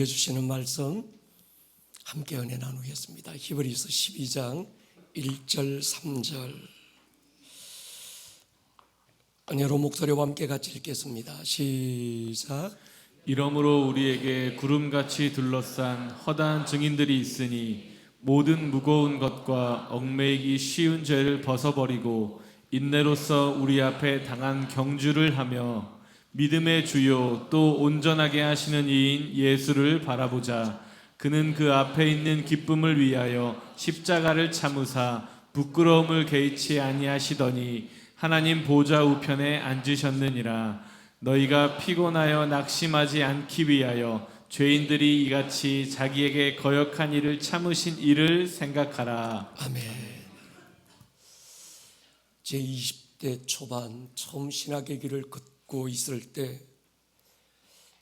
주시는 말씀 함께 은혜 나누겠습니다. 히브리서 12장 1절 3절 은혜로 목소리와 함께 같이 읽겠습니다. 시작. 이러므로 우리에게 구름같이 둘러싼 허다한 증인들이 있으니 모든 무거운 것과 얽매이기 쉬운 죄를 벗어버리고 인내로써 우리 앞에 당한 경주를 하며 믿음의 주요 또 온전하게 하시는 이인 예수를 바라보자. 그는 그 앞에 있는 기쁨을 위하여 십자가를 참으사 부끄러움을 개의치 아니하시더니 하나님 보좌 우편에 앉으셨느니라. 너희가 피곤하여 낙심하지 않기 위하여 죄인들이 이같이 자기에게 거역한 일을 참으신 이를 생각하라. 아멘. 제 20대 초반 처음 신학의 길을 걷고 있을 때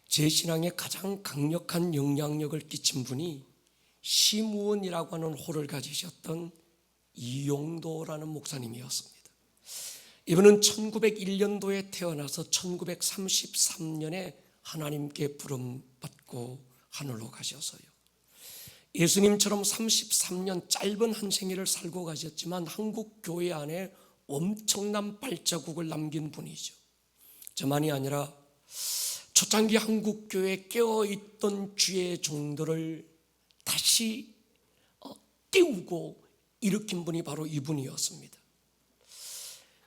제 신앙에 가장 강력한 영향력을 끼친 분이 심우원이라고 하는 호를 가지셨던 이용도라는 목사님이었습니다. 이분은 1901년도에 태어나서 1933년에 하나님께 부름받고 하늘로 가셔서요, 예수님처럼 33년 짧은 한 생애를 살고 가셨지만 한국 교회 안에 엄청난 발자국을 남긴 분이죠. 저만이 아니라 초창기 한국 교회에 깨어있던 주의 종들을 다시 깨우고 일으킨 분이 바로 이분이었습니다.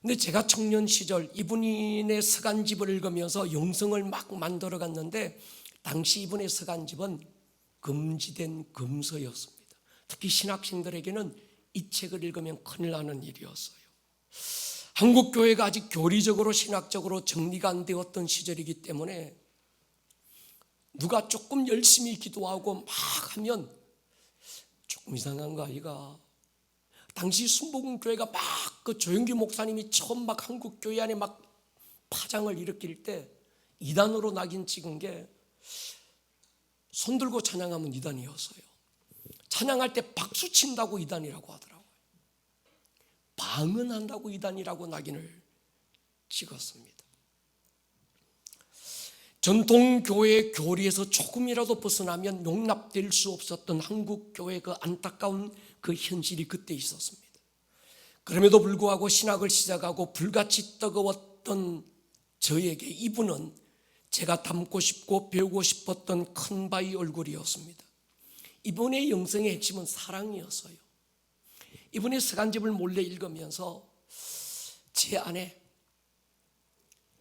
근데 제가 청년 시절 이분의 서간집을 읽으면서 영성을 막 만들어 갔는데 당시 이분의 서간집은 금지된 금서였습니다. 특히 신학생들에게는 이 책을 읽으면 큰일 나는 일이었어요. 한국 교회가 아직 교리적으로 신학적으로 정리가 안 되었던 시절이기 때문에 누가 조금 열심히 기도하고 막 하면 조금 이상한 거 아이가. 당시 순복음교회가 막 그 조영기 목사님이 처음 막 한국 교회 안에 막 파장을 일으킬 때 이단으로 낙인 찍은 게 손 들고 찬양하면 이단이었어요. 찬양할 때 박수 친다고 이단이라고 하더라고요. 방언한다고 이단이라고 낙인을 찍었습니다. 전통교회의 교리에서 조금이라도 벗어나면 용납될 수 없었던 한국교회의 그 안타까운 그 현실이 그때 있었습니다. 그럼에도 불구하고 신학을 시작하고 불같이 뜨거웠던 저에게 이분은 제가 닮고 싶고 배우고 싶었던 큰 바위 얼굴이었습니다. 이분의 영성의 핵심은 사랑이었어요. 이분의 서간집을 몰래 읽으면서 제 안에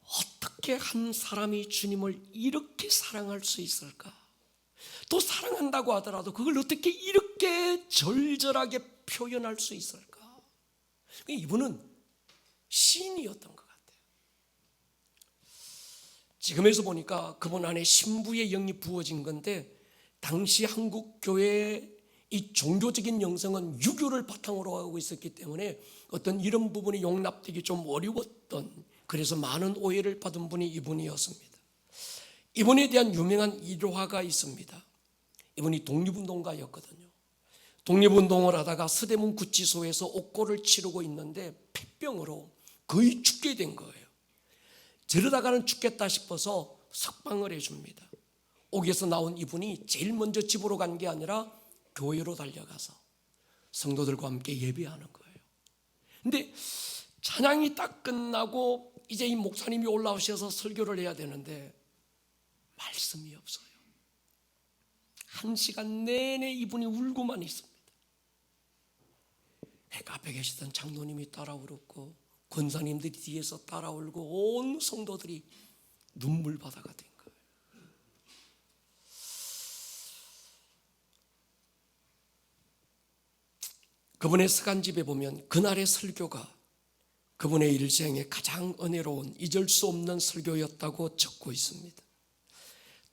어떻게 한 사람이 주님을 이렇게 사랑할 수 있을까? 또 사랑한다고 하더라도 그걸 어떻게 이렇게 절절하게 표현할 수 있을까? 이분은 시인이었던 것 같아요. 지금에서 보니까 그분 안에 신부의 영이 부어진 건데 당시 한국 교회의 이 종교적인 영성은 유교를 바탕으로 하고 있었기 때문에 어떤 이런 부분이 용납되기 좀 어려웠던, 그래서 많은 오해를 받은 분이 이분이었습니다. 이분에 대한 유명한 일화가 있습니다. 이분이 독립운동가였거든요. 독립운동을 하다가 서대문 구치소에서 옥고를 치르고 있는데 폐병으로 거의 죽게 된 거예요. 저러다가는 죽겠다 싶어서 석방을 해줍니다. 옥에서 나온 이분이 제일 먼저 집으로 간 게 아니라 교회로 달려가서 성도들과 함께 예배하는 거예요. 근데 찬양이 딱 끝나고 이제 이 목사님이 올라오셔서 설교를 해야 되는데 말씀이 없어요. 1시간 내내 이분이 울고만 있습니다. 그 앞에 계시던 장로님이 따라 울었고 권사님들이 뒤에서 따라 울고 온 성도들이 눈물바다가 된 거예요. 그분의 서간집에 보면 그날의 설교가 그분의 일생에 가장 은혜로운 잊을 수 없는 설교였다고 적고 있습니다.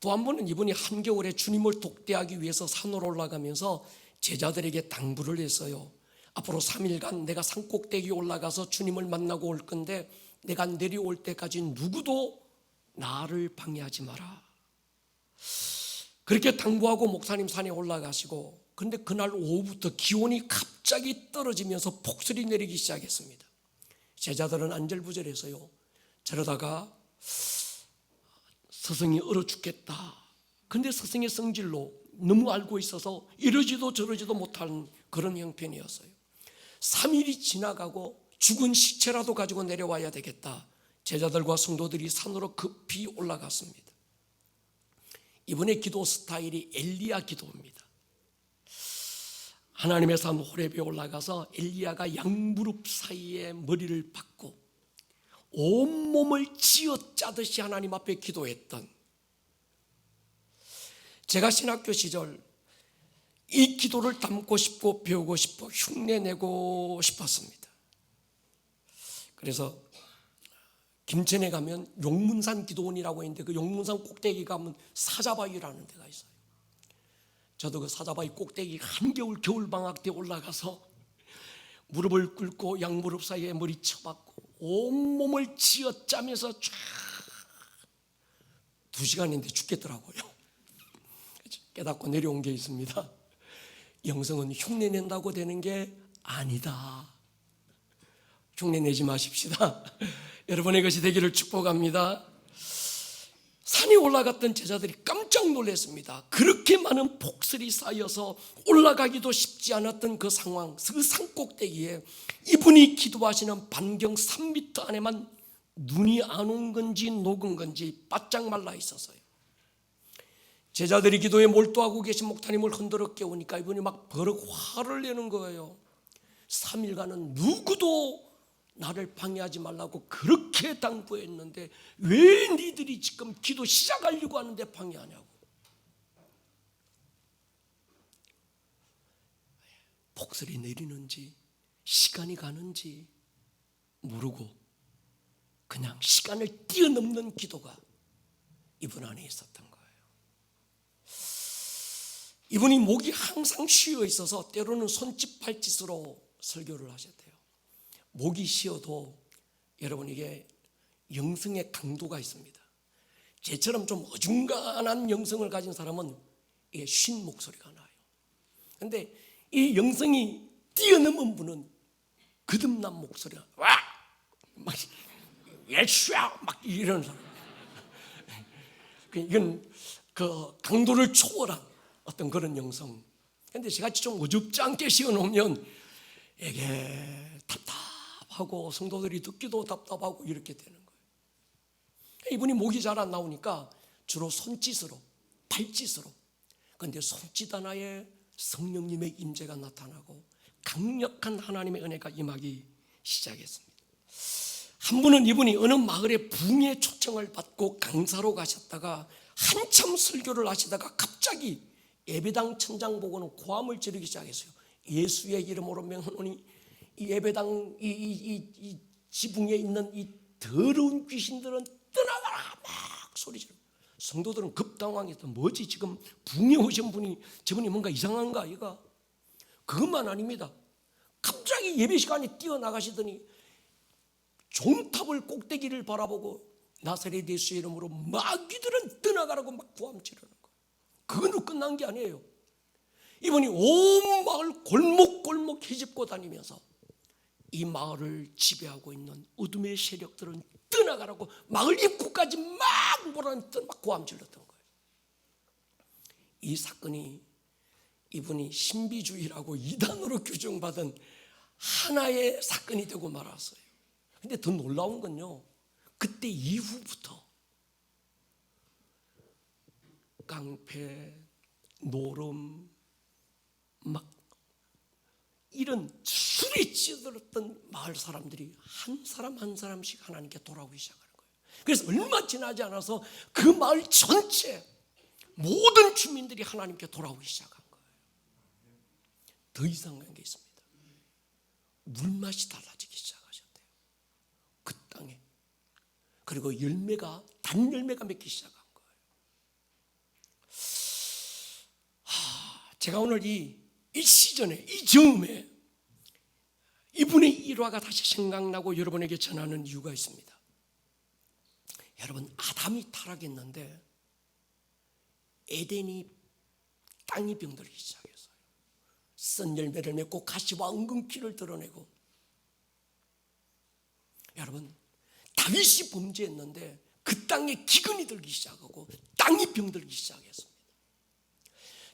또 한 번은 이분이 한겨울에 주님을 독대하기 위해서 산으로 올라가면서 제자들에게 당부를 했어요. 앞으로 3일간 내가 산꼭대기에 올라가서 주님을 만나고 올 건데 내가 내려올 때까지 누구도 나를 방해하지 마라. 그렇게 당부하고 목사님 산에 올라가시고, 그런데 그날 오후부터 기온이 갑자기 떨어지면서 폭설이 내리기 시작했습니다. 제자들은 안절부절해서요, 저러다가 스승이 얼어 죽겠다 근데 스승의 성질로 너무 알고 있어서 이러지도 저러지도 못한 그런 형편이었어요. 3일이 지나가고 죽은 시체라도 가지고 내려와야 되겠다. 제자들과 성도들이 산으로 급히 올라갔습니다. 이번에 기도 스타일이 엘리야 기도입니다. 하나님의 산 호렙에 올라가서 엘리야가 양무릎 사이에 머리를 박고 온몸을 쥐어짜듯이 하나님 앞에 기도했던, 제가 신학교 시절 이 기도를 담고 싶고 배우고 싶어 흉내내고 싶었습니다. 그래서 김천에 가면 용문산 기도원이라고 있는데 그 용문산 꼭대기 가면 사자바위라는 데가 있어요. 저도 그 사자바위 꼭대기 한겨울 겨울방학 때 올라가서 무릎을 꿇고 양무릎 사이에 머리 쳐박고 온몸을 쥐어짜면서 쫙 2시간인데 죽겠더라고요. 깨닫고 내려온 게 있습니다. 영성은 흉내낸다고 되는 게 아니다. 흉내내지 마십시다. 여러분의 것이 되기를 축복합니다. 산에 올라갔던 제자들이 깜짝 놀랐습니다. 그렇게 많은 폭설이 쌓여서 올라가기도 쉽지 않았던 그 상황, 그 산꼭대기에 이분이 기도하시는 반경 3m 안에만 눈이 안 온 건지 녹은 건지 바짝 말라 있었어요. 제자들이 기도에 몰두하고 계신 목사님을 흔들어 깨우니까 이분이 막 버럭 화를 내는 거예요. 3일간은 누구도 나를 방해하지 말라고 그렇게 당부했는데 왜 니들이 지금 기도 시작하려고 하는데 방해하냐고. 폭설이 내리는지 시간이 가는지 모르고 그냥 시간을 뛰어넘는 기도가 이분 안에 있었던 거예요. 이분이 목이 항상 쉬어 있어서 때로는 손짓 발짓으로 설교를 하셨대요. 목이 쉬어도 여러분 이게 영성의 강도가 있습니다. 제처럼 좀 어중간한 영성을 가진 사람은 이게 쉰 목소리가 나요. 그런데 이 영성이 뛰어넘은 분은 거듭난 목소리가 와! 막 예수야! 막 이런 사람. 이건 그 강도를 초월한 어떤 그런 영성. 그런데 저같이 좀 어줍지 않게 씌워놓으면 이게 답답하고 성도들이 듣기도 답답하고 이렇게 되는 거예요. 이분이 목이 잘 안 나오니까 주로 손짓으로, 발짓으로. 그런데 손짓 하나에 성령님의 임재가 나타나고 강력한 하나님의 은혜가 임하기 시작했습니다. 한 분은 이분이 어느 마을에 붕의 초청을 받고 강사로 가셨다가 한참 설교를 하시다가 갑자기 예배당 천장 보고는 고함을 지르기 시작했어요. 예수의 이름으로 명하노니 이 예배당 이 지붕에 있는 이 더러운 귀신들은 떠나가라 막 소리 지르고 성도들은 급당황해서 뭐지 지금 붕에 오신 분이 저분이 뭔가 이상한가 이가 그것만 아닙니다. 갑자기 예배 시간에 뛰어나가시더니 종탑을 꼭대기를 바라보고 나사렛 예수의 이름으로 마귀들은 떠나가라고 막 고함 지르는 거예요. 그걸로 끝난 게 아니에요. 이분이 온 마을 골목골목 헤집고 다니면서 이 마을을 지배하고 있는 어둠의 세력들은 떠나가라고 마을 입구까지 막 몰아냈던 막 고함 질렀던 거예요. 이 사건이 이분이 신비주의라고 이단으로 규정받은 하나의 사건이 되고 말았어요. 근데 더 놀라운 건요, 그때 이후부터 깡패, 노름, 막 이런 술이 찌들었던 마을 사람들이 한 사람 한 사람씩 하나님께 돌아오기 시작하는 거예요. 그래서 얼마 지나지 않아서 그 마을 전체 모든 주민들이 하나님께 돌아오기 시작한 거예요. 더 이상한 게 있습니다. 물맛이 달라지기 시작하셨대요. 그 땅에. 그리고 단 열매가 맺기 시작한 거예요. 제가 오늘 이 시전에, 이 즈음에 이분의 일화가 다시 생각나고 여러분에게 전하는 이유가 있습니다. 여러분, 아담이 타락했는데 에덴이 땅이 병들기 시작했어요. 쓴 열매를 맺고 가시와 엉겅퀴를 드러내고. 여러분, 다윗이 범죄했는데 그 땅에 기근이 들기 시작하고 땅이 병들기 시작했습니다.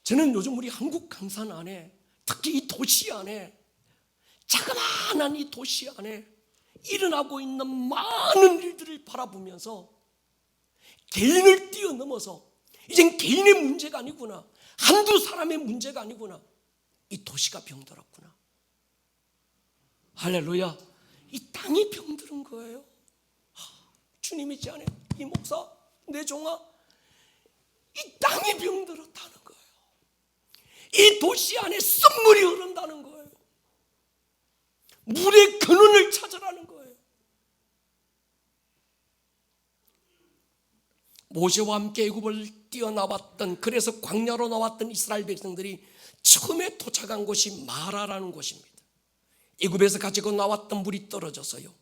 저는 요즘 우리 한국 강산 안에, 특히 이 도시 안에, 자그마한 이 도시 안에 일어나고 있는 많은 일들을 바라보면서 개인을 뛰어넘어서 이젠 개인의 문제가 아니구나, 한두 사람의 문제가 아니구나, 이 도시가 병들었구나. 할렐루야. 이 땅이 병들은 거예요. 주님이 지 않아요. 이 목사, 내 종아, 이 땅이 병들었다는 거예요. 이 도시 안에 쓴물이 흐른다는 거예요. 물의 근원을 찾으라는 거예요. 모세와 함께 애굽을 뛰어나왔던, 그래서 광야로 나왔던 이스라엘 백성들이 처음에 도착한 곳이 마라라는 곳입니다. 애굽에서 가지고 나왔던 물이 떨어져서요,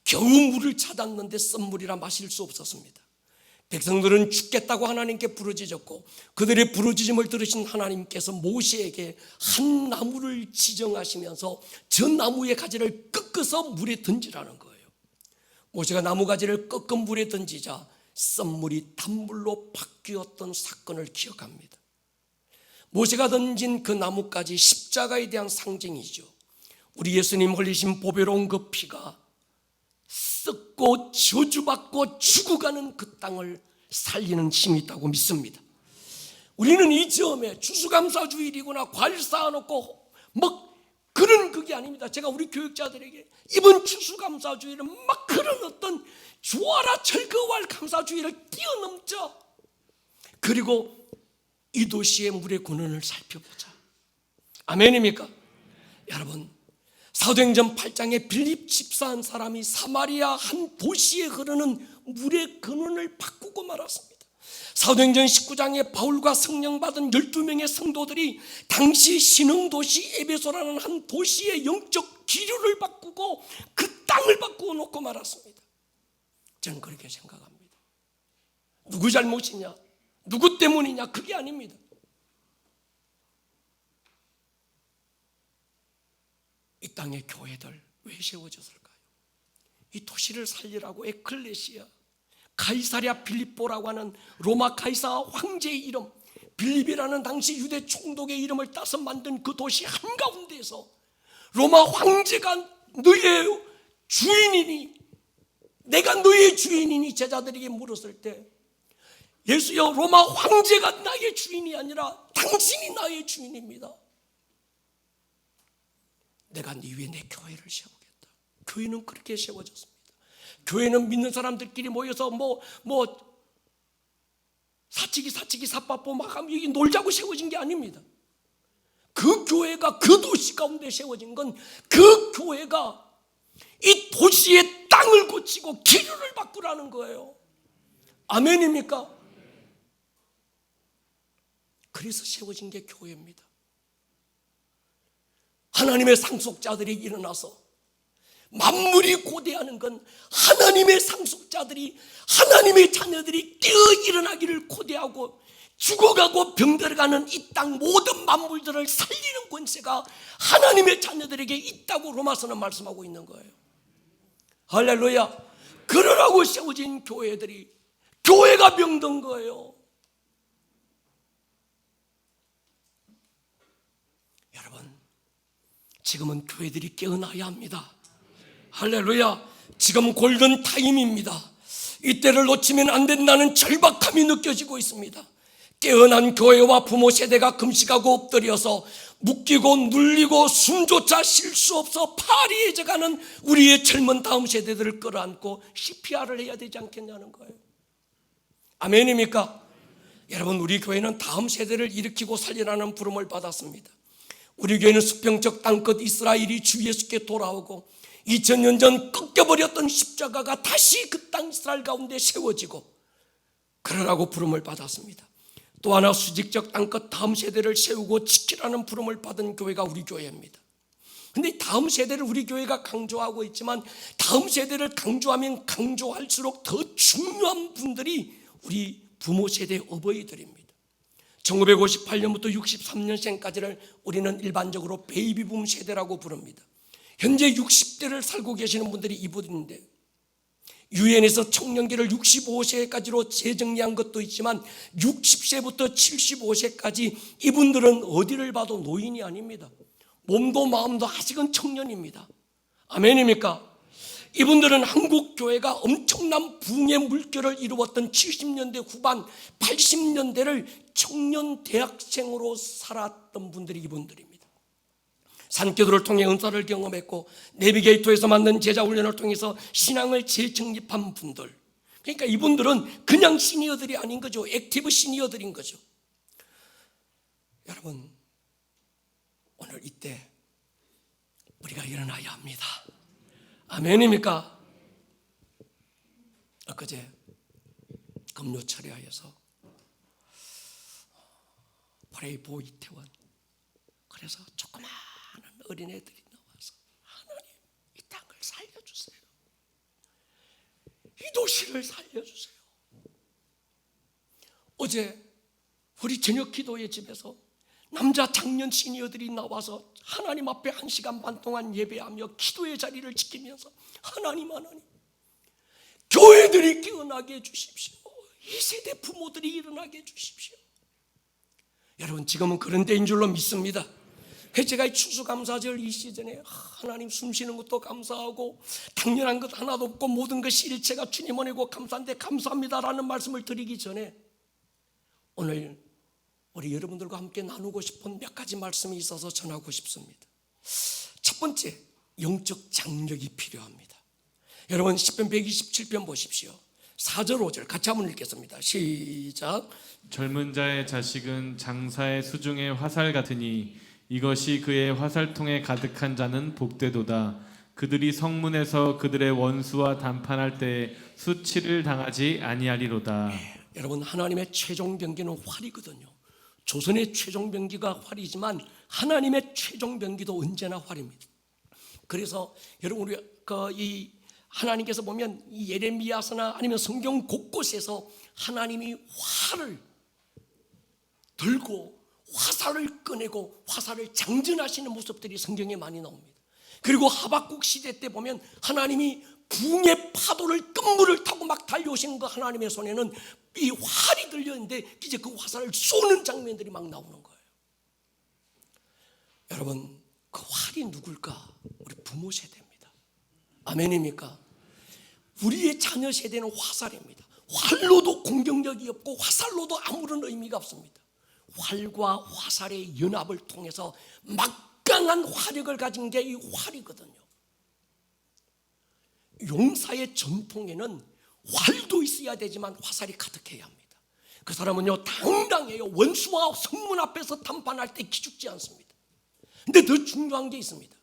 겨우 물을 찾았는데 쓴물이라 마실 수 없었습니다. 백성들은 죽겠다고 하나님께 부르짖었고, 그들의 부르짖음을 들으신 하나님께서 모세에게 한 나무를 지정하시면서 저 나무의 가지를 꺾어서 물에 던지라는 거예요. 모세가 나무 가지를 꺾어 물에 던지자 쓴물이 단물로 바뀌었던 사건을 기억합니다. 모세가 던진 그 나무까지 십자가에 대한 상징이죠. 우리 예수님 흘리신 보배로운 그 피가 썩고 저주받고 죽어가는 그 땅을 살리는 힘이 있다고 믿습니다. 우리는 이 점에 추수감사주일이구나, 과일 쌓아놓고 그런 그게 아닙니다. 제가 우리 교육자들에게 이번 추수감사주일은 막 그런 어떤 좋아라 즐거워할 감사주일을 뛰어넘자. 그리고 이 도시의 물의 근원을 살펴보자. 아멘입니까? 여러분, 사도행전 8장에 빌립 집사한 사람이 사마리아 한 도시에 흐르는 물의 근원을 바꾸고 말았습니다. 사도행전 19장에 바울과 성령 받은 12명의 성도들이 당시 신흥도시 에베소라는 한 도시의 영적 기류를 바꾸고 그 땅을 바꾸어 놓고 말았습니다. 저는 그렇게 생각합니다. 누구 잘못이냐, 누구 때문이냐, 그게 아닙니다. 이 땅의 교회들 왜 세워졌을까요? 이 도시를 살리라고 에클레시아, 가이사랴 빌립보라고 하는 로마 가이사 황제의 이름, 빌립이라는 당시 유대 총독의 이름을 따서 만든 그 도시 한가운데에서 로마 황제가 너의 주인이니, 내가 너의 주인이니 제자들에게 물었을 때, 예수여, 로마 황제가 나의 주인이 아니라 당신이 나의 주인입니다. 내가 네 위에 내 교회를 세우겠다. 교회는 그렇게 세워졌습니다. 교회는 믿는 사람들끼리 모여서 사치기 사빠뽀 막 하면 여기 놀자고 세워진 게 아닙니다. 그 교회가 그 도시 가운데 세워진 건 그 교회가 이 도시의 땅을 고치고 기류를 바꾸라는 거예요. 아멘입니까? 그래서 세워진 게 교회입니다. 하나님의 상속자들이 일어나서, 만물이 고대하는 건 하나님의 상속자들이, 하나님의 자녀들이 깨어 일어나기를 고대하고, 죽어가고 병들어가는 이 땅 모든 만물들을 살리는 권세가 하나님의 자녀들에게 있다고 로마서는 말씀하고 있는 거예요. 할렐루야. 그러라고 세워진 교회들이, 교회가 병든 거예요. 여러분, 지금은 교회들이 깨어나야 합니다. 할렐루야. 지금 골든 타임입니다. 이때를 놓치면 안 된다는 절박함이 느껴지고 있습니다. 깨어난 교회와 부모 세대가 금식하고 엎드려서 묶이고 눌리고 숨조차 쉴 수 없어 파리해져가는 우리의 젊은 다음 세대들을 끌어안고 CPR을 해야 되지 않겠냐는 거예요. 아멘입니까? 여러분, 우리 교회는 다음 세대를 일으키고 살리라는 부름을 받았습니다. 우리 교회는 수평적 땅끝 이스라엘이 주 예수께 돌아오고 2000년 전 꺾여버렸던 십자가가 다시 그 땅 이스라엘 가운데 세워지고 그러라고 부름을 받았습니다. 또 하나 수직적 땅끝 다음 세대를 세우고 지키라는 부름을 받은 교회가 우리 교회입니다. 그런데 다음 세대를 우리 교회가 강조하고 있지만 다음 세대를 강조하면 강조할수록 더 중요한 분들이 우리 부모 세대 어버이들입니다. 1958년부터 63년생까지를 우리는 일반적으로 베이비붐 세대라고 부릅니다. 현재 60대를 살고 계시는 분들이 이분인데 유엔에서 청년기를 65세까지로 재정리한 것도 있지만 60세부터 75세까지 이분들은 어디를 봐도 노인이 아닙니다. 몸도 마음도 아직은 청년입니다. 아멘입니까? 이분들은 한국 교회가 엄청난 부흥의 물결을 이루었던 70년대 후반 80년대를 청년 대학생으로 살았던 분들이 이분들입니다. 산기도를 통해 은사를 경험했고 내비게이터에서 만든 제자훈련을 통해서 신앙을 재정립한 분들, 그러니까 이분들은 그냥 시니어들이 아닌 거죠. 액티브 시니어들인 거죠. 여러분, 오늘 이때 우리가 일어나야 합니다. 아멘입니까? 엊그제 금요철야에서 프레이보 이태원, 그래서 조그마한 어린애들이 나와서 하나님 이 땅을 살려주세요, 이 도시를 살려주세요. 어제 우리 저녁 기도의 집에서 남자 장년 시니어들이 나와서 하나님 앞에 1시간 반 동안 예배하며 기도의 자리를 지키면서 하나님 교회들이 깨어나게 해주십시오. 이 세대 부모들이 일어나게 해주십시오. 여러분, 지금은 그런 때인 줄로 믿습니다. 제가 이 추수감사절 이 시즌에 하나님 숨쉬는 것도 감사하고 당연한 것 하나도 없고 모든 것이 일체가 주님 은혜고 감사한데 감사합니다라는 말씀을 드리기 전에 오늘 우리 여러분들과 함께 나누고 싶은 몇 가지 말씀이 있어서 전하고 싶습니다. 첫 번째, 영적 장력이 필요합니다. 여러분, 시편 127편 보십시오. 4절 5절 같이 한번 읽겠습니다. 시작. 젊은 자의 자식은 장사의 수중의 화살 같으니 이것이 그의 화살통에 가득한 자는 복되도다. 그들이 성문에서 그들의 원수와 담판할 때에 수치를 당하지 아니하리로다. 여러분, 하나님의 최종 병기는 활이거든요. 조선의 최종 병기가 활이지만 하나님의 최종 병기도 언제나 활입니다. 그래서 여러분, 우리 이 하나님께서 보면 이 예레미야서나 아니면 성경 곳곳에서 하나님이 활을 들고 화살을 꺼내고 화살을 장전하시는 모습들이 성경에 많이 나옵니다. 그리고 하박국 시대 때 보면 하나님이 붕의 파도를 끝물을 타고 막 달려오시는 그 하나님의 손에는 이 활이 들렸는데 이제 그 화살을 쏘는 장면들이 막 나오는 거예요. 여러분, 그 활이 누굴까? 우리 부모 세대입니다. 아멘입니까? 우리의 자녀 세대는 화살입니다. 활로도 공격력이 없고 화살로도 아무런 의미가 없습니다. 활과 화살의 연합을 통해서 막강한 화력을 가진 게 이 활이거든요. 용사의 전통에는 활도 있어야 되지만 화살이 가득해야 합니다. 그 사람은요 당당해요. 원수와 성문 앞에서 담판할 때 기죽지 않습니다. 근데 더 중요한 게 있습니다.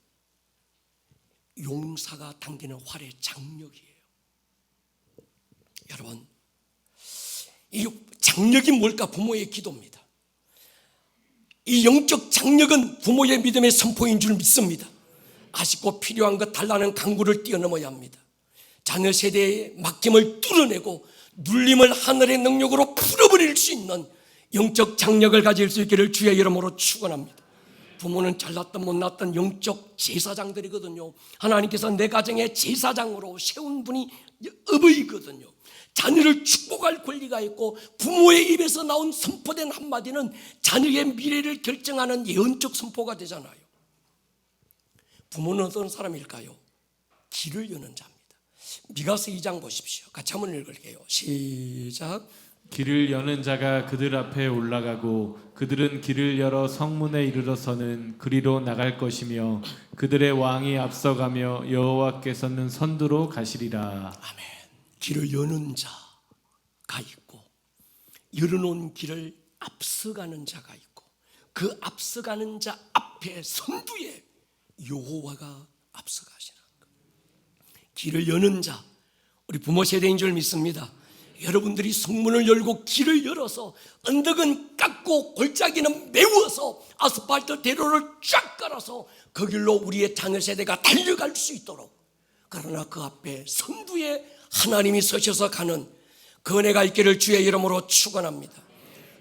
용사가 당기는 활의 장력이에요. 여러분, 이 장력이 뭘까? 부모의 기도입니다. 이 영적 장력은 부모의 믿음의 선포인 줄 믿습니다. 아쉽고 필요한 것 달라는 강구를 뛰어넘어야 합니다. 자녀 세대의 막힘을 뚫어내고 눌림을 하늘의 능력으로 풀어버릴 수 있는 영적 장력을 가질 수 있기를 주의 이름으로 축원합니다. 부모는 잘났든 못났든 영적 제사장들이거든요. 하나님께서 내 가정의 제사장으로 세운 분이 어버이거든요. 자녀를 축복할 권리가 있고 부모의 입에서 나온 선포된 한마디는 자녀의 미래를 결정하는 예언적 선포가 되잖아요. 부모는 어떤 사람일까요? 길을 여는 자입니다. 미가서 2장 보십시오. 같이 한번 읽을게요. 시작. 길을 여는 자가 그들 앞에 올라가고 그들은 길을 열어 성문에 이르러서는 그리로 나갈 것이며 그들의 왕이 앞서가며 여호와께서는 선두로 가시리라. 아멘. 길을 여는 자가 있고 열어놓은 길을 앞서가는 자가 있고 그 앞서가는 자 앞에 선두에 여호와가 앞서가시는 거예요. 길을 여는 자, 우리 부모 세대인 줄 믿습니다. 여러분들이 성문을 열고 길을 열어서 언덕은 깎고 골짜기는 메워서 아스팔트 대로를 쫙 깔아서 그 길로 우리의 자녀 세대가 달려갈 수 있도록, 그러나 그 앞에 선두에 하나님이 서셔서 가는 그 은혜가 있기를 주의 이름으로 축원합니다.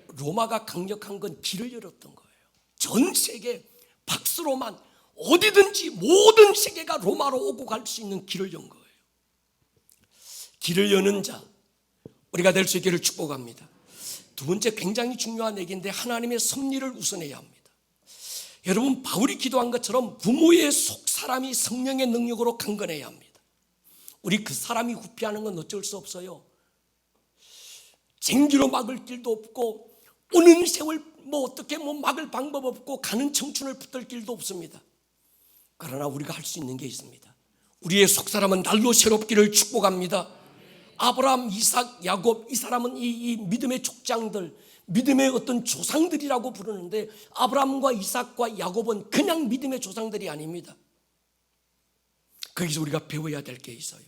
로마가 강력한 건 길을 열었던 거예요. 전 세계 박스로만 어디든지 모든 세계가 로마로 오고 갈 수 있는 길을 연 거예요. 길을 여는 자, 우리가 될 수 있기를 축복합니다. 두 번째 굉장히 중요한 얘기인데, 하나님의 섭리를 우선해야 합니다. 여러분, 바울이 기도한 것처럼 부모의 속 사람이 성령의 능력으로 강건해야 합니다. 우리 그 사람이 후피하는 건 어쩔 수 없어요. 쟁기로 막을 길도 없고, 오는 세월 어떻게 막을 방법 없고, 가는 청춘을 붙들 길도 없습니다. 그러나 우리가 할 수 있는 게 있습니다. 우리의 속 사람은 날로 새롭기를 축복합니다. 아브라함, 이삭, 야곱, 이 사람은 이 믿음의 족장들, 믿음의 어떤 조상들이라고 부르는데, 아브라함과 이삭과 야곱은 그냥 믿음의 조상들이 아닙니다. 거기서 우리가 배워야 될 게 있어요.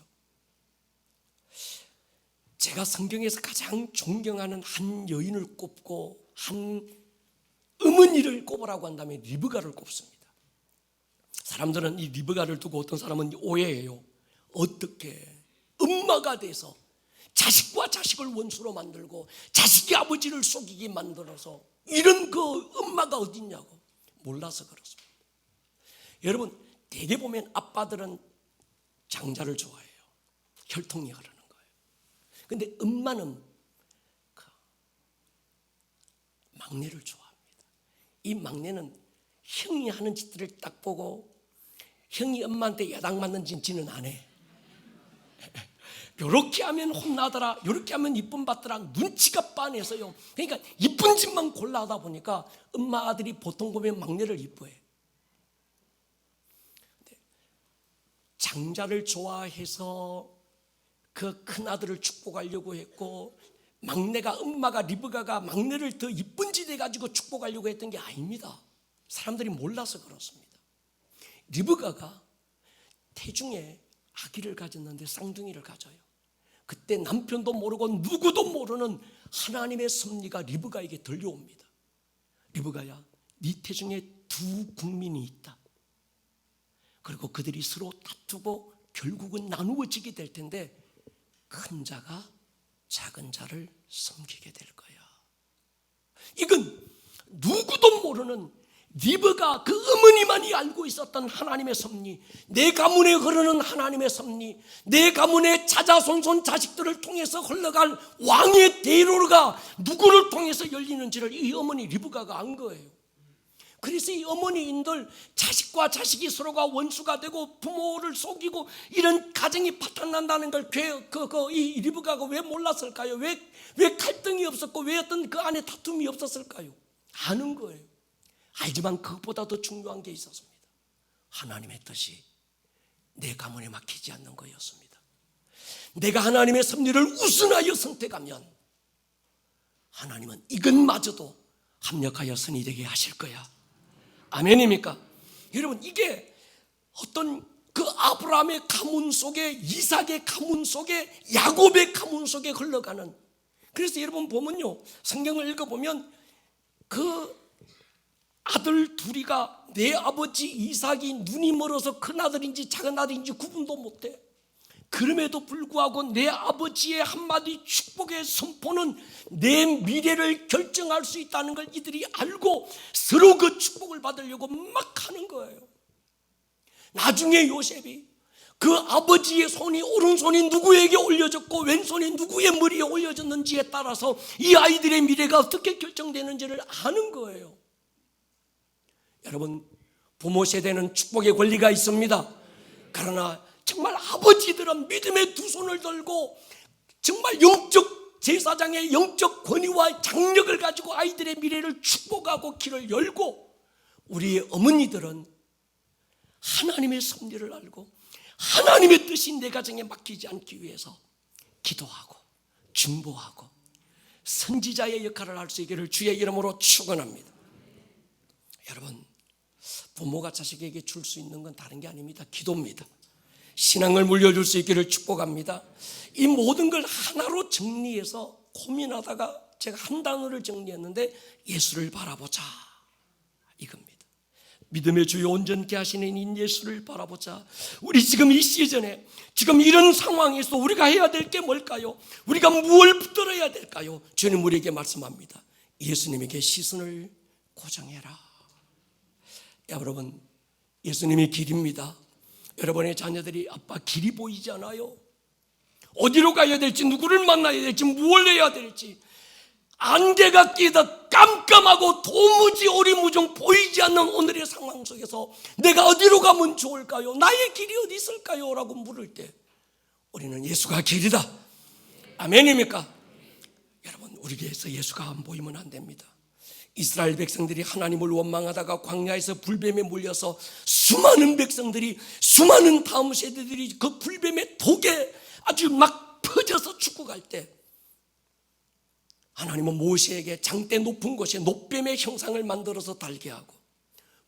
제가 성경에서 가장 존경하는 한 여인을 꼽고 한 어머니를 꼽으라고 한다면 리브가를 꼽습니다. 사람들은 이 리브가를 두고 어떤 사람은 오해해요. 어떻게 엄마가 돼서 자식과 자식을 원수로 만들고 자식이 아버지를 속이게 만들어서 이런 그 엄마가 어딨냐고. 몰라서 그렇습니다. 여러분, 대개 보면 아빠들은 장자를 좋아해요. 혈통이 흐르는 거예요. 근데 엄마는 막내를 좋아합니다. 이 막내는 형이 하는 짓들을 딱 보고, 형이 엄마한테 야당 맞는지 지는 안 해. 요렇게 하면 혼나더라, 요렇게 하면 이쁨 받더라, 눈치가 빤해서요. 그러니까 이쁜 짓만 골라 하다 보니까 엄마 아들이 보통 보면 막내를 이뻐해. 장자를 좋아해서 그 큰아들을 축복하려고 했고, 막내가, 엄마가 리브가가 막내를 더 이쁜 짓 해가지고 축복하려고 했던 게 아닙니다. 사람들이 몰라서 그렇습니다. 리브가가 태중에 아기를 가졌는데 쌍둥이를 가져요. 그때 남편도 모르고 누구도 모르는 하나님의 섭리가 리브가에게 들려옵니다. 리브가야, 네 태중에 두 국민이 있다. 그리고 그들이 서로 다투고 결국은 나누어지게 될 텐데, 큰 자가 작은 자를 섬기게 될 거야. 이건 누구도 모르는, 리브가 그 어머니만이 알고 있었던 하나님의 섭리, 내 가문에 흐르는 하나님의 섭리, 내 가문의 자자손손 자식들을 통해서 흘러갈 왕의 대로가 누구를 통해서 열리는지를 이 어머니 리브가가 안 거예요. 그래서 이 어머니인들, 자식과 자식이 서로가 원수가 되고 부모를 속이고 이런 가정이 파탄난다는 걸 이 리브가가 왜 몰랐을까요? 왜 갈등이 없었고 왜 어떤 그 안에 다툼이 없었을까요? 아는 거예요. 알지만 그것보다 더 중요한 게 있었습니다. 하나님의 뜻이 내 가문에 막히지 않는 거였습니다. 내가 하나님의 섭리를 우선하여 선택하면 하나님은 이것마저도 합력하여 선이 되게 하실 거야. 아멘입니까? 여러분, 이게 어떤 그 아브라함의 가문 속에, 이삭의 가문 속에, 야곱의 가문 속에 흘러가는, 그래서 여러분 보면요, 성경을 읽어보면 그 아들 둘이가 내 아버지 이삭이 눈이 멀어서 큰 아들인지 작은 아들인지 구분도 못해. 그럼에도 불구하고 내 아버지의 한마디 축복의 선포는 내 미래를 결정할 수 있다는 걸 이들이 알고 서로 그 축복을 받으려고 막 하는 거예요. 나중에 요셉이 그 아버지의 손이, 오른손이 누구에게 올려졌고 왼손이 누구의 머리에 올려졌는지에 따라서 이 아이들의 미래가 어떻게 결정되는지를 아는 거예요. 여러분, 부모 세대는 축복의 권리가 있습니다. 그러나 정말 아버지들은 믿음의 두 손을 들고 정말 영적 제사장의 영적 권위와 장력을 가지고 아이들의 미래를 축복하고 길을 열고, 우리의 어머니들은 하나님의 섭리를 알고 하나님의 뜻이 내 가정에 막히지 않기 위해서 기도하고 중보하고 선지자의 역할을 할 수 있기를 주의 이름으로 축원합니다. 여러분, 부모가 자식에게 줄 수 있는 건 다른 게 아닙니다. 기도입니다. 신앙을 물려줄 수 있기를 축복합니다. 이 모든 걸 하나로 정리해서 고민하다가 제가 한 단어를 정리했는데, 예수를 바라보자, 이겁니다. 믿음의 주요 온전케 하시는 이 예수를 바라보자. 우리 지금 이 시즌에, 지금 이런 상황에서 우리가 해야 될 게 뭘까요? 우리가 무엇을 붙들어야 될까요? 주님 우리에게 말씀합니다. 예수님에게 시선을 고정해라. 여러분, 예수님이 길입니다. 여러분의 자녀들이 아빠 길이 보이지 않아요? 어디로 가야 될지, 누구를 만나야 될지, 무엇을 해야 될지 안개가 끼듯 깜깜하고 도무지 오리무중 보이지 않는 오늘의 상황 속에서 내가 어디로 가면 좋을까요? 나의 길이 어디 있을까요? 라고 물을 때 우리는 예수가 길이다. 아멘입니까? 여러분, 우리에게서 예수가 안 보이면 안 됩니다. 이스라엘 백성들이 하나님을 원망하다가 광야에서 불뱀에 물려서 수많은 백성들이, 수많은 다음 세대들이 그 불뱀의 독에 아주 막 퍼져서 죽어갈 때 하나님은 모세에게 장대 높은 곳에 노뱀의 형상을 만들어서 달게 하고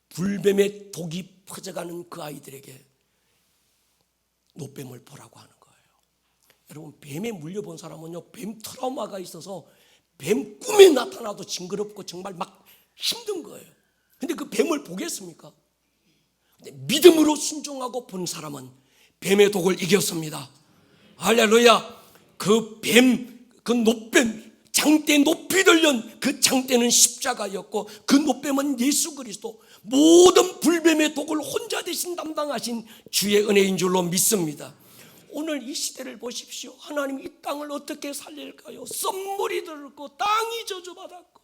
불뱀의 독이 퍼져가는 그 아이들에게 노뱀을 보라고 하는 거예요. 여러분, 뱀에 물려본 사람은요, 뱀 트라우마가 있어서 뱀 꿈에 나타나도 징그럽고 정말 막 힘든 거예요. 근데 그 뱀을 보겠습니까? 근데 믿음으로 순종하고 본 사람은 뱀의 독을 이겼습니다. 할렐루야. 그 노뱀, 장대 높이 들린 그 장대는 십자가였고 그 노뱀은 예수 그리스도, 모든 불뱀의 독을 혼자 대신 담당하신 주의 은혜인 줄로 믿습니다. 오늘 이 시대를 보십시오. 하나님 이 땅을 어떻게 살릴까요? 썸물이 들고 땅이 저주받았고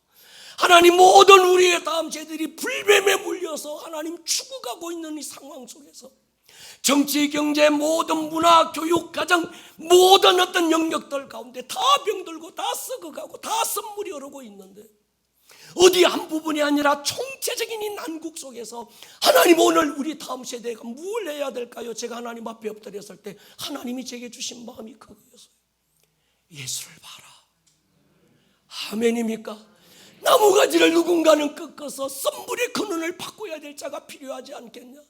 하나님 모든 우리의 다음 세대들이 불뱀에 물려서 하나님 죽어가고 있는 이 상황 속에서 정치, 경제, 모든 문화, 교육, 가정, 모든 어떤 영역들 가운데 다 병들고 다 썩어가고 다 썸물이 흐르고 있는데 어디 한 부분이 아니라 총체적인 이 난국 속에서 하나님 오늘 우리 다음 세대가 뭘 해야 될까요? 제가 하나님 앞에 엎드렸을 때 하나님이 제게 주신 마음이 그거였어요. 예수를 봐라. 아멘입니까? 나무가지를 누군가는 꺾어서 썸물의 근원을 바꿔야 될 자가 필요하지 않겠냐?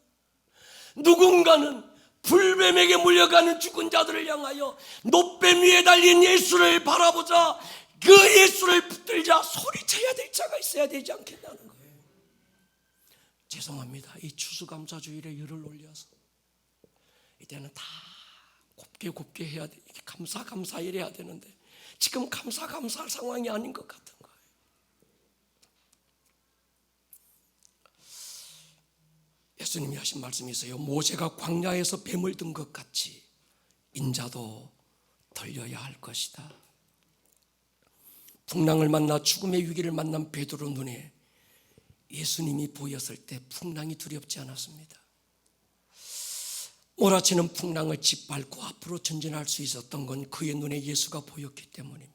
누군가는 불뱀에게 물려가는 죽은 자들을 향하여 노뱀 위에 달린 예수를 바라보자, 그 예수를 붙들자 소리쳐야 될 자가 있어야 되지 않겠냐는 거예요. 죄송합니다. 이 추수감사주일에 열을 올려서 이때는 다 곱게 해야 돼. 감사 이래야 되는데 지금 감사할 상황이 아닌 것 같은 거예요. 예수님이 하신 말씀이 있어요. 모세가 광야에서 뱀을 든 것 같이 인자도 덜려야 할 것이다. 풍랑을 만나 죽음의 위기를 만난 베드로 눈에 예수님이 보였을 때 풍랑이 두렵지 않았습니다. 몰아치는 풍랑을 짓밟고 앞으로 전진할 수 있었던 건 그의 눈에 예수가 보였기 때문입니다.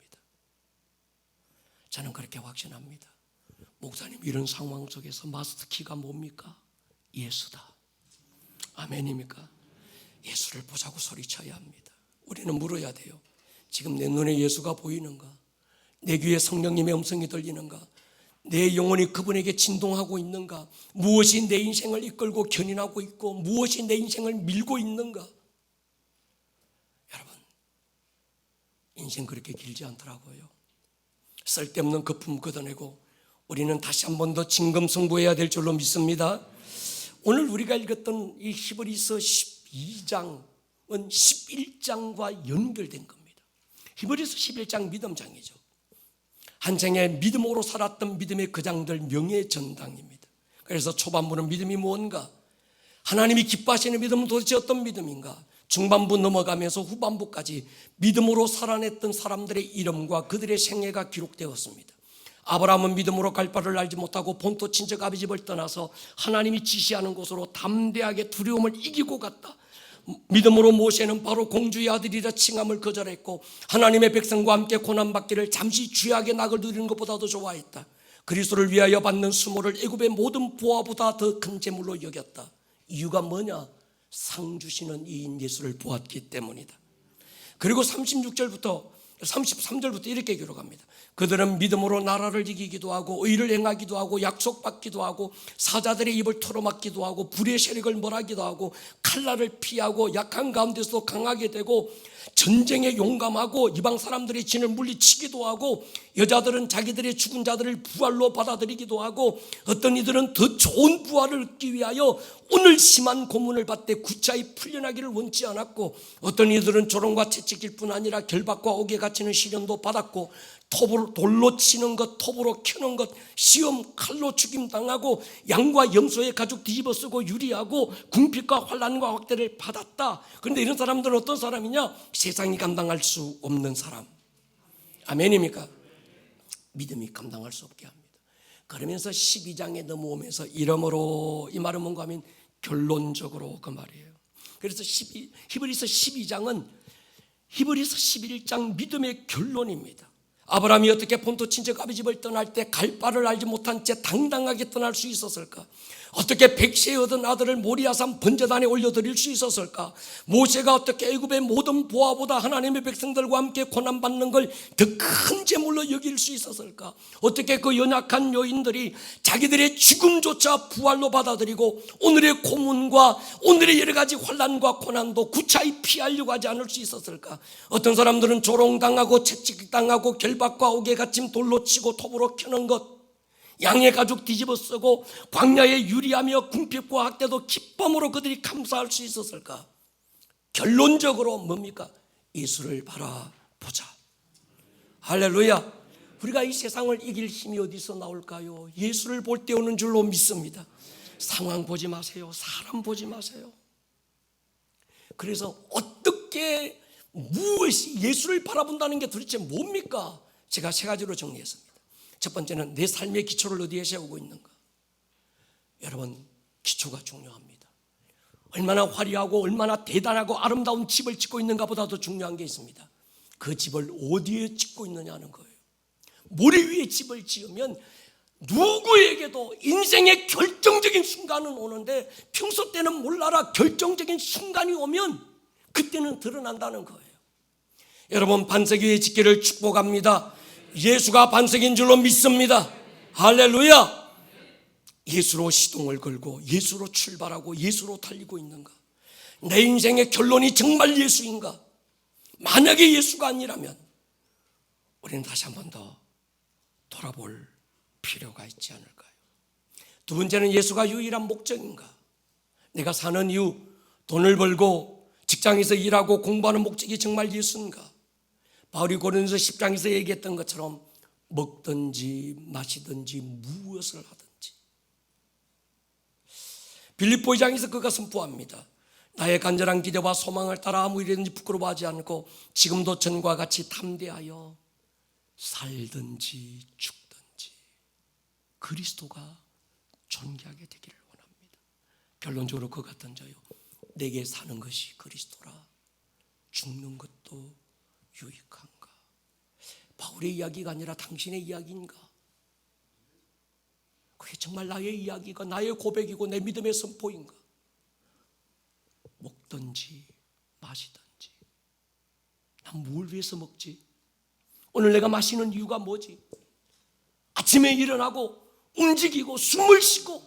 저는 그렇게 확신합니다. 목사님, 이런 상황 속에서 마스터키가 뭡니까? 예수다. 아멘입니까? 예수를 보자고 소리쳐야 합니다. 우리는 물어야 돼요. 지금 내 눈에 예수가 보이는가? 내 귀에 성령님의 음성이 들리는가? 내 영혼이 그분에게 진동하고 있는가? 무엇이 내 인생을 이끌고 견인하고 있고 무엇이 내 인생을 밀고 있는가? 여러분, 인생 그렇게 길지 않더라고요. 쓸데없는 거품 걷어내고 우리는 다시 한 번 더 진검승부해야 될 줄로 믿습니다. 오늘 우리가 읽었던 이 히브리서 12장은 11장과 연결된 겁니다. 히브리서 11장 믿음장이죠. 한 생에 믿음으로 살았던 믿음의 거장들 명예 전당입니다. 그래서 초반부는 믿음이 무언가, 하나님이 기뻐하시는 믿음은 도대체 어떤 믿음인가, 중반부 넘어가면서 후반부까지 믿음으로 살아냈던 사람들의 이름과 그들의 생애가 기록되었습니다. 아브라함은 믿음으로 갈 바를 알지 못하고 본토 친척 아비 집을 떠나서 하나님이 지시하는 곳으로 담대하게 두려움을 이기고 갔다. 믿음으로 모세는 바로 공주의 아들이라 칭함을 거절했고 하나님의 백성과 함께 고난받기를 잠시 죄악의 낙을 누리는 것보다도 좋아했다. 그리스도를 위하여 받는 수모를 애굽의 모든 부하보다 더 큰 재물로 여겼다. 이유가 뭐냐? 상 주시는 이인 예수를 보았기 때문이다. 그리고 33절부터 이렇게 기록합니다. 그들은 믿음으로 나라를 이기기도 하고 의를 행하기도 하고 약속받기도 하고 사자들의 입을 털어막기도 하고 불의 세력을 몰아기도 하고 칼날을 피하고 약한 가운데서도 강하게 되고 전쟁에 용감하고 이방 사람들의 진을 물리치기도 하고 여자들은 자기들의 죽은 자들을 부활로 받아들이기도 하고 어떤 이들은 더 좋은 부활을 얻기 위하여 오늘 심한 고문을 받되 구차히 풀려나기를 원치 않았고 어떤 이들은 조롱과 채찍일 뿐 아니라 결박과 옥에 갇히는 시련도 받았고, 톱으로 돌로 치는 것, 톱으로 켜는 것, 시험 칼로 죽임 당하고, 양과 염소의 가죽 뒤집어 쓰고 유리하고, 궁핍과 환난과 확대를 받았다. 그런데 이런 사람들은 어떤 사람이냐? 세상이 감당할 수 없는 사람. 아멘입니까? 믿음이 감당할 수 없게 합니다. 그러면서 12장에 넘어오면서 이러므로, 이 말은 뭔가 하면 결론적으로 그 말이에요. 그래서 히브리서 12장은 히브리서 11장 믿음의 결론입니다. 아브라함이 어떻게 본토 친척 아비 집을 떠날 때 갈 바를 알지 못한 채 당당하게 떠날 수 있었을까? 어떻게 백세에 얻은 아들을 모리아산 번제단에 올려드릴 수 있었을까? 모세가 어떻게 애굽의 모든 보화보다 하나님의 백성들과 함께 고난받는 걸 더 큰 제물로 여길 수 있었을까? 어떻게 그 연약한 여인들이 자기들의 죽음조차 부활로 받아들이고 오늘의 고문과 오늘의 여러 가지 환난과 고난도 구차히 피하려고 하지 않을 수 있었을까? 어떤 사람들은 조롱당하고 채찍당하고 결박과 옥에 갇힘 돌로 치고 톱으로 켜는 것, 양의 가죽 뒤집어 쓰고 광야에 유리하며 궁핍과 학대도 기쁨으로 그들이 감사할 수 있었을까? 결론적으로 뭡니까? 예수를 바라보자. 할렐루야. 우리가 이 세상을 이길 힘이 어디서 나올까요? 예수를 볼 때 오는 줄로 믿습니다. 상황 보지 마세요. 사람 보지 마세요. 그래서 어떻게, 무엇이 예수를 바라본다는 게 도대체 뭡니까? 제가 세 가지로 정리했습니다. 첫 번째는 내 삶의 기초를 어디에 세우고 있는가? 여러분, 기초가 중요합니다. 얼마나 화려하고 얼마나 대단하고 아름다운 집을 짓고 있는가 보다 더 중요한 게 있습니다. 그 집을 어디에 짓고 있느냐는 거예요. 모래 위에 집을 지으면 누구에게도 인생의 결정적인 순간은 오는데, 평소 때는 몰라라 결정적인 순간이 오면 그때는 드러난다는 거예요. 여러분, 반석 위에 짓기를 축복합니다. 예수가 반석인 줄로 믿습니다. 할렐루야. 예수로 시동을 걸고 예수로 출발하고 예수로 달리고 있는가? 내 인생의 결론이 정말 예수인가? 만약에 예수가 아니라면 우리는 다시 한 번 더 돌아볼 필요가 있지 않을까요? 두 번째는 예수가 유일한 목적인가? 내가 사는 이유, 돈을 벌고 직장에서 일하고 공부하는 목적이 정말 예수인가? 바울이 고린도서 10장에서 얘기했던 것처럼 먹든지 마시든지 무엇을 하든지. 빌립보 2장에서 그가 선포합니다. 나의 간절한 기대와 소망을 따라 아무 일이든지 부끄러워하지 않고 지금도 전과 같이 담대하여 살든지 죽든지 그리스도가 존귀하게 되기를 원합니다. 결론적으로 그가 던져요. 내게 사는 것이 그리스도라, 죽는 것도 유익한가? 바울의 이야기가 아니라 당신의 이야기인가? 그게 정말 나의 이야기가, 나의 고백이고 내 믿음의 선포인가? 먹든지 마시든지. 난 뭘 위해서 먹지? 오늘 내가 마시는 이유가 뭐지? 아침에 일어나고 움직이고 숨을 쉬고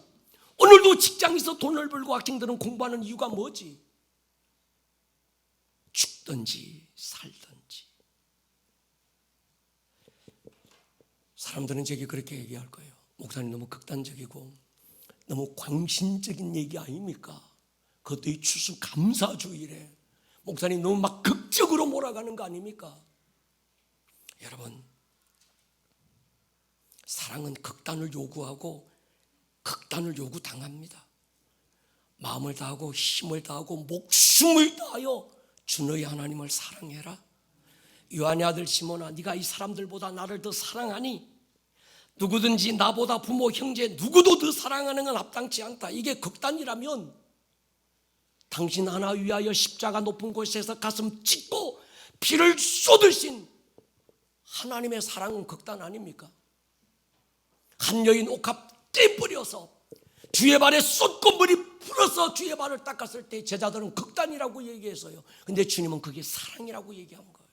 오늘도 직장에서 돈을 벌고 학생들은 공부하는 이유가 뭐지? 죽든지 살든지. 사람들은 제게 그렇게 얘기할 거예요. 목사님 너무 극단적이고 너무 광신적인 얘기 아닙니까? 그것도 이 추수감사주일에 목사님 너무 막 극적으로 몰아가는 거 아닙니까? 여러분, 사랑은 극단을 요구하고 극단을 요구당합니다. 마음을 다하고 힘을 다하고 목숨을 다하여 주 너희 하나님을 사랑해라. 요한의 아들 시몬아, 네가 이 사람들보다 나를 더 사랑하니 누구든지 나보다 부모 형제 누구도 더 사랑하는 건 합당치 않다. 이게 극단이라면 당신 하나 위하여 십자가 높은 곳에서 가슴 찢고 피를 쏟으신 하나님의 사랑은 극단 아닙니까? 한 여인 옥합 떼뿌려서 주의 발에 쏟고 물이 불어서 주의 발을 닦았을 때 제자들은 극단이라고 얘기했어요. 근데 주님은 그게 사랑이라고 얘기한 거예요.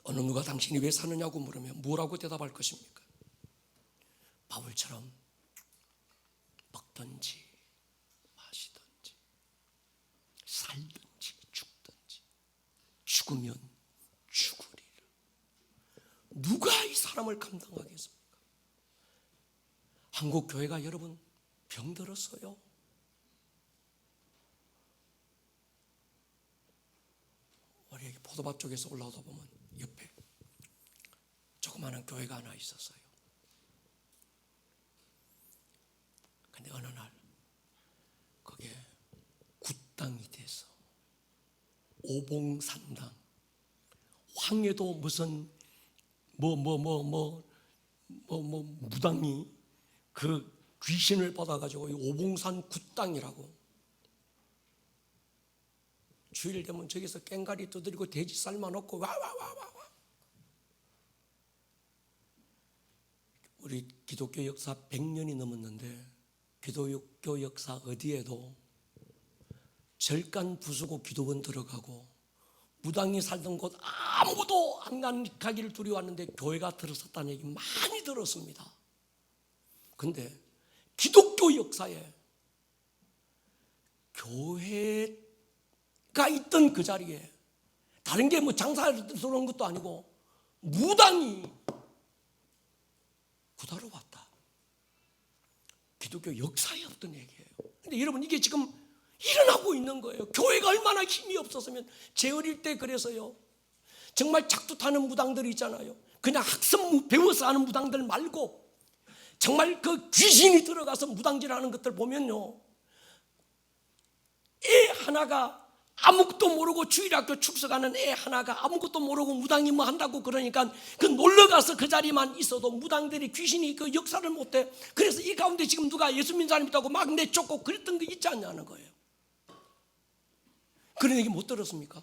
어느 누가 당신이 왜 사느냐고 물으면 뭐라고 대답할 것입니까? 바울처럼 먹든지 마시든지 살든지 죽든지 죽으면 죽으리라. 누가 이 사람을 감당하겠습니까? 한국 교회가 여러분 병들었어요. 포도밭 쪽에서 올라오다 보면 옆에 조그마한 교회가 하나 있었어요. 근데 어느 날 그게 굿당이 돼서 오봉산당, 황해도 무슨 무당이 그 귀신을 받아가지고 오봉산 굿당이라고 주일 되면 저기서 깽가리 두드리고 돼지 삶아놓고 와. 우리 기독교 역사 100년이 넘었는데 기독교 역사 어디에도 절간 부수고 기도원 들어가고 무당이 살던 곳 아무도 안 가기를 두려워하는데 교회가 들어섰다는 얘기 많이 들었습니다. 근데 기독교 역사에 교회가 있던 그 자리에 다른 게 뭐 장사를 들어온 것도 아니고 무당이 구다로 왔다. 기독교 역사에 없던 얘기예요. 근데 여러분 이게 지금 일어나고 있는 거예요. 교회가 얼마나 힘이 없었으면. 제 어릴 때 그래서요, 정말 작두 타는 무당들이 있잖아요. 그냥 학습 배워서 하는 무당들 말고 정말 그 귀신이 들어가서 무당질하는 것들 보면요, 애 하나가 아무것도 모르고 주일학교 출석하는 애 하나가 아무것도 모르고 무당이 뭐 한다고 그러니까 그 놀러가서 그 자리만 있어도 무당들이 귀신이 그 역사를 못해. 그래서 이 가운데 지금 누가 예수 믿는 사람이 있다고 막 내쫓고 그랬던 거 있지 않냐는 거예요. 그런 얘기 못 들었습니까?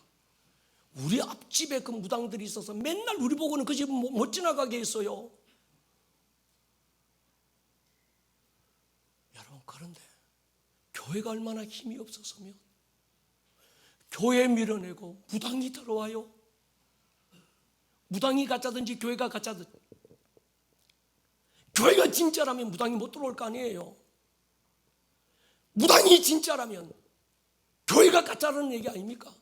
우리 앞집에 그 무당들이 있어서 맨날 우리 보고는 그 집 못 지나가게 했어요. 여러분, 그런데 교회가 얼마나 힘이 없었으면 교회 밀어내고 무당이 들어와요. 무당이 가짜든지 교회가 가짜든지, 교회가 진짜라면 무당이 못 들어올 거 아니에요. 무당이 진짜라면 교회가 가짜라는 얘기 아닙니까?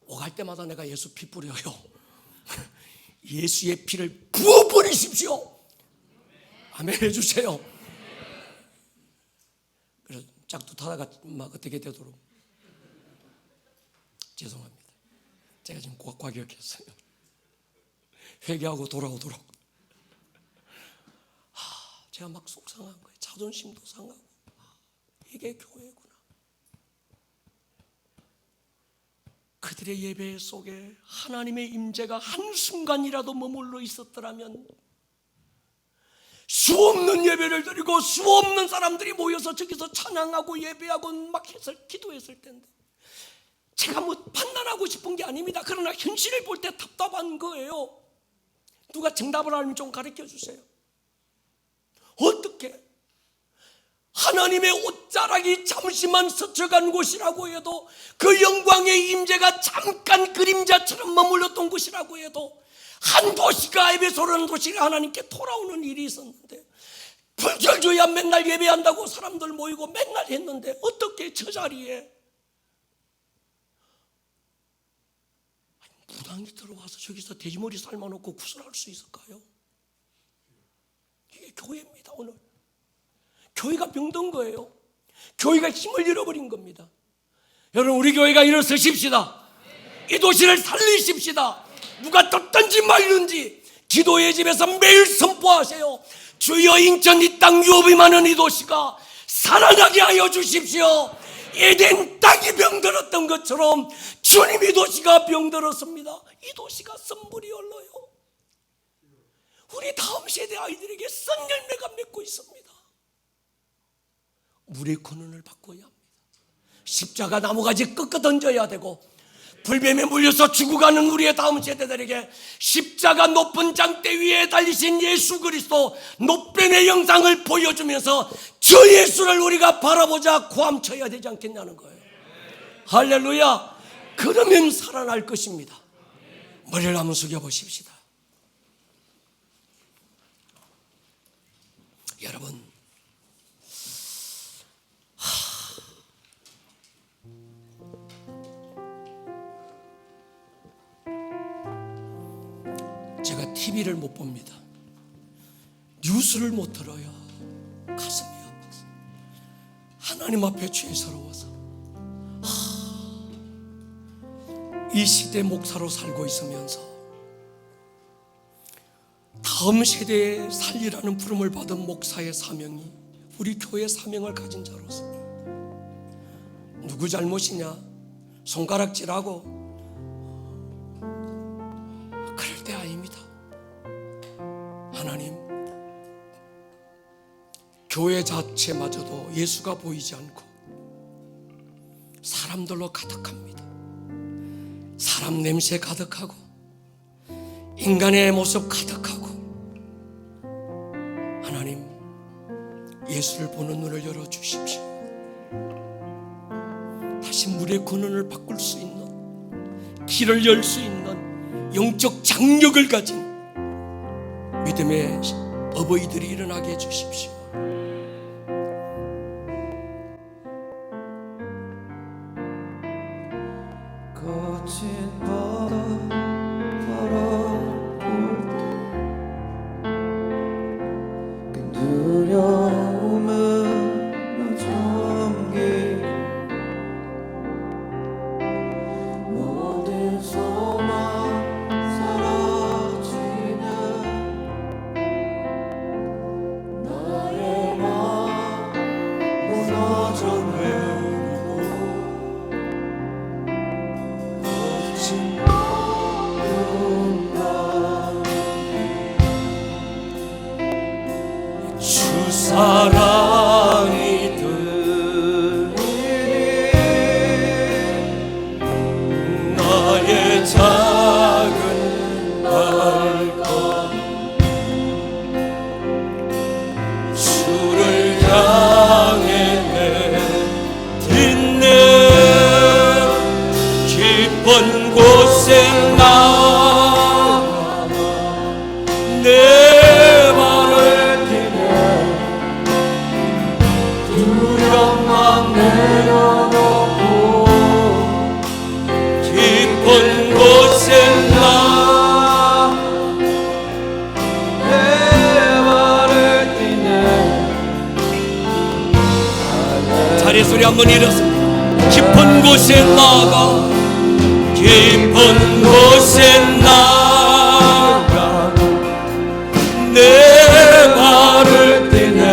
오갈 때마다 내가 예수 피 뿌려요. 예수의 피를 부어버리십시오. 아멘 해주세요. 그래서 짝두 타다가 막 어떻게 되도록 죄송합니다. 제가 지금 과격했어요. 회개하고 돌아오도록. 제가 막 속상한 거예요. 자존심도 상하고. 이게 교회구나. 그들의 예배 속에 하나님의 임재가 한순간이라도 머물러 있었더라면 수없는 예배를 드리고 수없는 사람들이 모여서 저기서 찬양하고 예배하고 막 기도했을 텐데. 제가 뭐 판단하고 싶은 게 아닙니다. 그러나 현실을 볼 때 답답한 거예요. 누가 정답을 알면 좀 가르쳐 주세요. 어떻게 하나님의 옷자락이 잠시만 스쳐간 곳이라고 해도, 그 영광의 임재가 잠깐 그림자처럼 머물렀던 곳이라고 해도 한 도시가, 에베소라는 도시가 하나님께 돌아오는 일이 있었는데, 불철주야 맨날 예배한다고 사람들 모이고 맨날 했는데 어떻게 저 자리에 무당이 들어와서 저기서 돼지머리 삶아놓고 구슬할 수 있을까요? 이게 교회입니다. 오늘 교회가 병든 거예요. 교회가 힘을 잃어버린 겁니다. 여러분, 우리 교회가 일어서십시다. 이 도시를 살리십시다. 누가 떴든지 말든지 기도의 집에서 매일 선포하세요. 주여, 인천 이 땅 유업이 많은 이 도시가 살아나게 하여 주십시오. 에덴 땅이 병들었던 것처럼 주님 이 도시가 병들었습니다. 이 도시가 선물이 흘러요. 우리 다음 세대 아이들에게 선 열매가 맺고 있습니다. 물의 권한을 바꿔야 합니다. 십자가 나무가지 꺾어 던져야 되고, 불뱀에 물려서 죽어가는 우리의 다음 세대들에게 십자가 높은 장대 위에 달리신 예수 그리스도 높변의 영상을 보여주면서 저 예수를 우리가 바라보자 고함쳐야 되지 않겠냐는 거예요. 할렐루야. 그러면 살아날 것입니다. 머리를 한번 숙여보십시다. 여러분, 제가 TV를 못 봅니다. 뉴스를 못 들어요. 가슴이 아파서. 하나님 앞에 죄스러워서 이 시대 목사로 살고 있으면서 다음 세대에 살리라는 부름을 받은 목사의 사명이 우리 교회 사명을 가진 자로서 누구 잘못이냐 손가락질하고 그럴 때 아닙니다. 하나님, 교회 자체마저도 예수가 보이지 않고 사람들로 가득합니다. 사람 냄새 가득하고 인간의 모습 가득하고, 하나님 예수를 보는 눈을 열어주십시오. 다시 물의 근원을 바꿀 수 있는, 길을 열 수 있는 영적 장력을 가진 믿음의 어버이들이 일어나게 해주십시오. 거친 바다 바라볼 때 그 두려움은 잠기고 모든 소망 사라지는 나의 마음 무너져 주 사랑이 들리니 나의 작은 발걸음 주를 향해 내딛네. 깊은 곳에 나가 내 발을 두렵만 내려놓고 깊은 곳에 나 내 발을 뛰네. 자리 소리 한번 일었습니다. 깊은 곳에 나가 깊은 곳에 나가 내 발을 뛰네.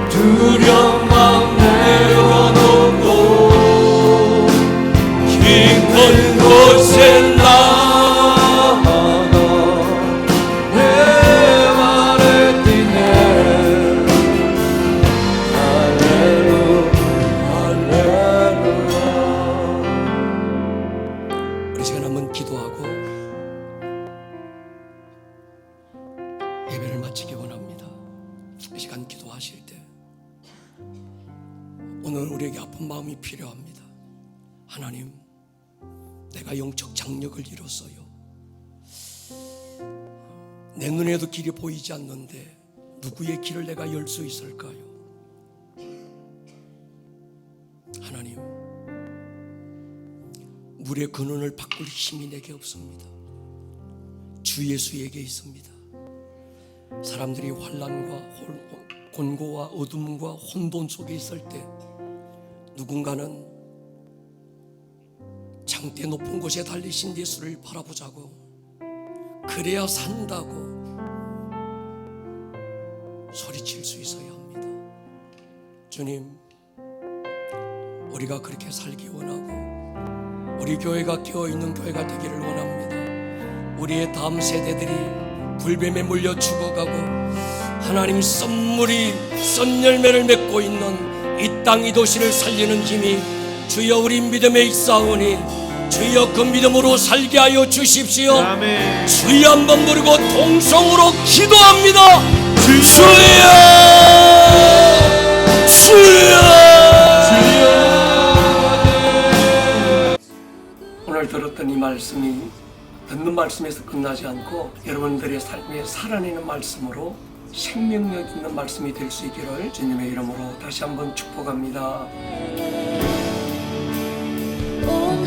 두려움만 내려놓고 깊은 곳에 나가 내 발을 뛰네. 우리 시간 한번 기도하고 예배를 마치기 원합니다. 이 시간 기도하실 때 오늘 우리에게 아픈 마음이 필요합니다. 하나님, 내가 영적 장력을 잃었어요. 내 눈에도 길이 보이지 않는데 누구의 길을 내가 열 수 있을까요? 하나님, 물의 근원을 바꿀 힘이 내게 없습니다. 주 예수에게 있습니다. 사람들이 환난과 곤고와 어둠과 혼돈 속에 있을 때 누군가는 장대 높은 곳에 달리신 예수를 바라보자고, 그래야 산다고 소리칠 수 있어야 합니다. 주님, 우리가 그렇게 살기 원하고 우리 교회가 깨어있는 교회가 되기를 원합니다. 우리의 다음 세대들이 불뱀에 물려 죽어가고 하나님 썬물이 썬 열매를 맺고 있는 이 땅 이 도시를 살리는 힘이 주여 우리 믿음에 있사오니 주여 그 믿음으로 살게 하여 주십시오. 아멘. 주여 한번 부르고 통성으로 기도합니다. 주여 오늘 들었던 이 말씀이 듣는 말씀에서 끝나지 않고 여러분들의 삶에 살아내는 말씀으로 생명력 있는 말씀이 될 수 있기를 주님의 이름으로 다시 한번 축복합니다. 온